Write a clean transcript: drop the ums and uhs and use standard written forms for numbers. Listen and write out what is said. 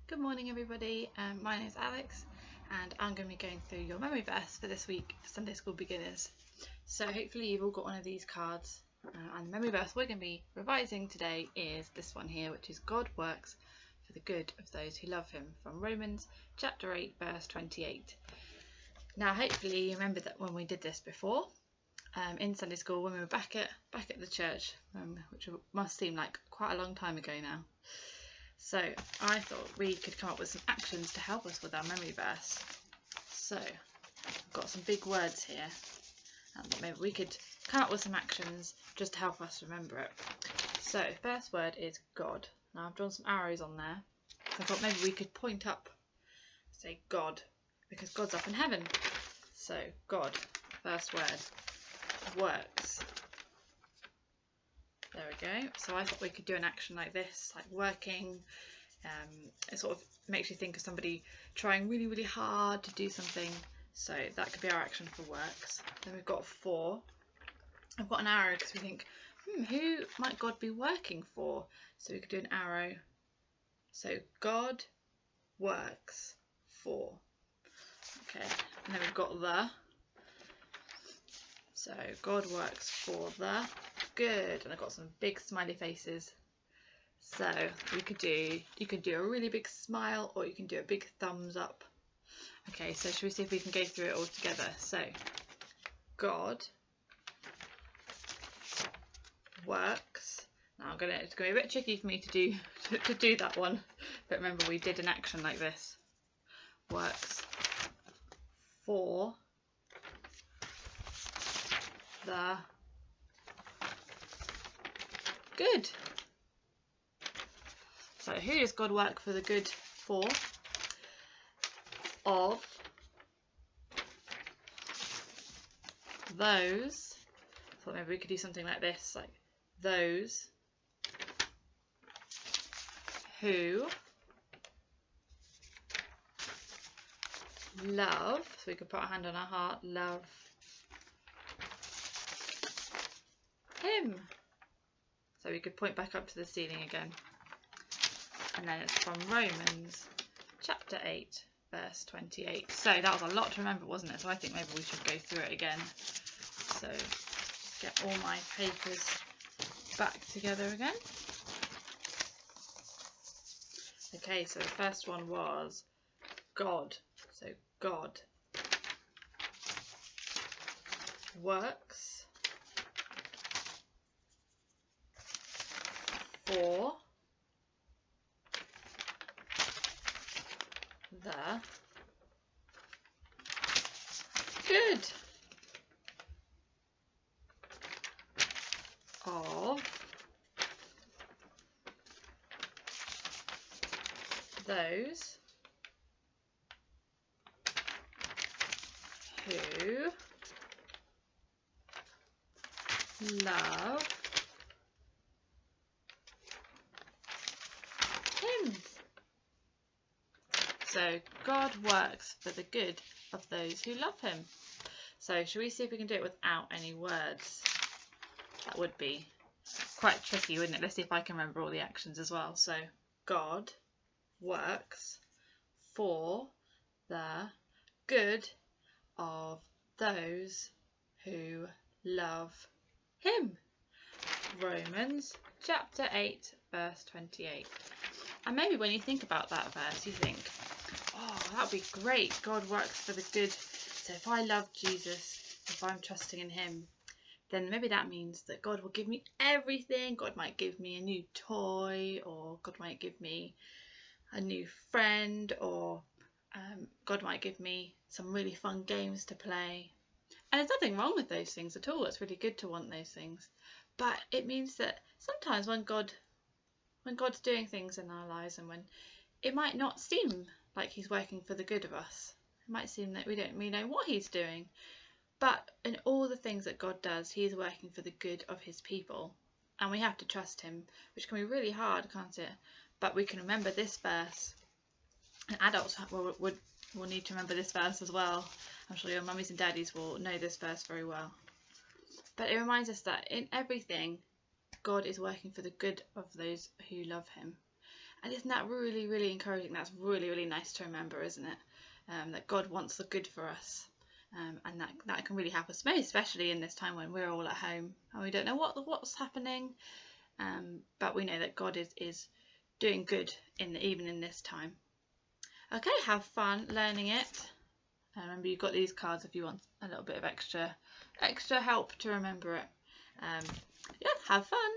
Good morning everybody, my name is Alex and I'm going to be going through your memory verse for this week for Sunday School beginners. So hopefully you've all got one of these cards, and the memory verse we're going to be revising today is this one here, which is God works for the good of those who love him, from Romans chapter 8 verse 28. Now hopefully you remember that when we did this before in Sunday School, when we were back at the church, which must seem like quite a long time ago now. So I thought we could come up with some actions to help us with our memory verse. So I've got some big words here, and maybe we could come up with some actions just to help us remember it. So first word is God. Now I've drawn some arrows on there. So I thought maybe we could point up, say God, because God's up in heaven. So God, first word, works. There we go. So I thought we could do an action like this, like working. It sort of makes you think of somebody trying really, really hard to do something. So that could be our action for works. Then we've got for. I've got an arrow because we think, who might God be working for? So we could do an arrow. So God works for. Okay. And then we've got the. So God works for the good, and I've got some big smiley faces. So you could do a really big smile, or you can do a big thumbs up. Okay, so should we see if we can go through it all together? So God works. Now it's gonna be a bit tricky for me to do that one, but remember we did an action like this. Works for the good. So who does God work for the good for? Of those. So maybe we could do something like this, like those who love. So we could put our hand on our heart, love him. So we could point back up to the ceiling again. And then it's from Romans chapter 8 verse 28. So that was a lot to remember, wasn't it? So I think maybe we should go through it again. So just get all my papers back together again. Okay, so the first one was God. So God works for the good of those who love him. So God works for the good of those who love him. So shall we see if we can do it without any words? That would be quite tricky, wouldn't it? Let's see if I can remember all the actions as well. So God works for the good of those who love him. Romans chapter 8 verse 28. And maybe when you think about that verse, you think, oh, that would be great. God works for the good. So if I love Jesus, if I'm trusting in him, then maybe that means that God will give me everything. God might give me a new toy, or God might give me a new friend, or God might give me some really fun games to play. And there's nothing wrong with those things at all. It's really good to want those things. But it means that sometimes when God's doing things in our lives, and when it might not seem like he's working for the good of us, it might seem that we don't really know what he's doing, but in all the things that God does, he's working for the good of his people, and we have to trust him, which can be really hard, can't it? But we can remember this verse, and adults will need to remember this verse as well. I'm sure your mummies and daddies will know this verse very well. But it reminds us that in everything, God is working for the good of those who love him. And isn't that really, really encouraging? That's really, really nice to remember, isn't it? That God wants the good for us. And that can really help us, maybe especially in this time when we're all at home and we don't know what's happening. But we know that God is doing good even in this time. Okay, have fun learning it. Remember, you've got these cards if you want a little bit of extra help to remember it. Yeah, have fun.